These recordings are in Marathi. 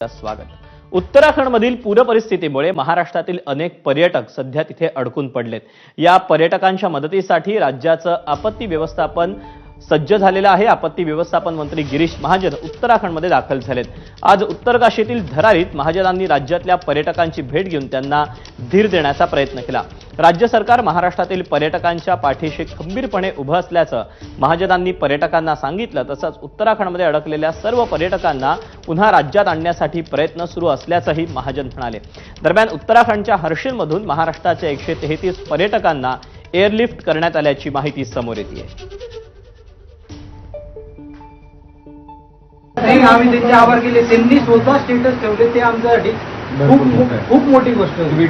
स्वागत। उत्तराखंडमधील पूर परिस्थितीमुळे महाराष्ट्रातील अनेक पर्यटक सध्या तिथे अडकून पडलेत। या पर्यटकांच्या मदतीसाठी राज्याचं आपत्ती व्यवस्थापन सज्ज झालेलं आहे। आपत्ती व्यवस्थापन मंत्री गिरीश महाजन उत्तराखंडमध्ये दाखल झालेत। आज उत्तरकाशीतील धरारीत महाजनांनी राज्यातल्या पर्यटकांची भेट घेऊन त्यांना धीर देण्याचा प्रयत्न केला। राज्य सरकार महाराष्ट्रातील पर्यटकांच्या पाठीशी खंबीरपणे उभं असल्याचं महाजनांनी पर्यटकांना सांगितलं। तसंच उत्तराखंडमध्ये अडकलेल्या सर्व पर्यटकांना पुन्हा राज्यात आणण्यासाठी प्रयत्न सुरू असल्याचंही महाजन म्हणाले। दरम्यान उत्तराखंडच्या हर्षिलमधून महाराष्ट्राच्या 133 पर्यटकांना एअरलिफ्ट करण्यात आल्याची माहिती समोर येते। नाही, आम्ही त्यांचे आभार केले। त्यांनी स्वतः स्टेटस ठेवले, ते आमच्यासाठी खूप मोठी गोष्ट होती।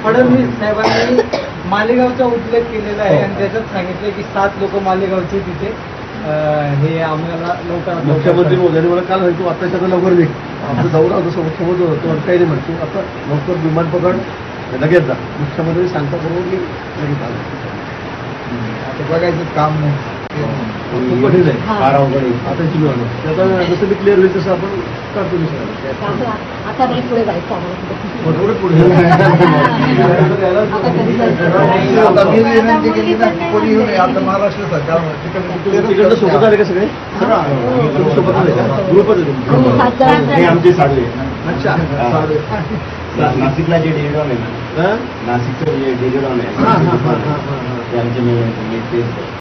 फडणवीस साहेबांनी मालेगावचा उल्लेख केलेला आहे आणि त्याच्यात सांगितलं की 7 लोक मालेगावचे तिथे हे आम्हाला लवकर मुख्यमंत्री मोदयांनी मला काल सांगितलं आताच्या लवकर निघ, आमचं दौरा होतं मुख्यमंत्री होतो काही नाही म्हणतो, आता लवकर विमान पकड लगेच जा। मुख्यमंत्री सांगता बरोबर मी लगेच आलो। आता बघायचं काम नाही, खूप कठीण आहे, फार अवघड आहे। आता त्याचा जसं मी क्लिअर होईल तसं आपण करतो आता नाही पुढे जायचं आता महाराष्ट्र सरकार तिकडनं सोबत आले का सगळे? सोबत आले का? ग्रुपच आहे आमचे साडे। अच्छा, नाशिकला जे डेजॉन आहे ना, नाशिकचं जे डेजॉन आहे हां हां हां हां ते आमचे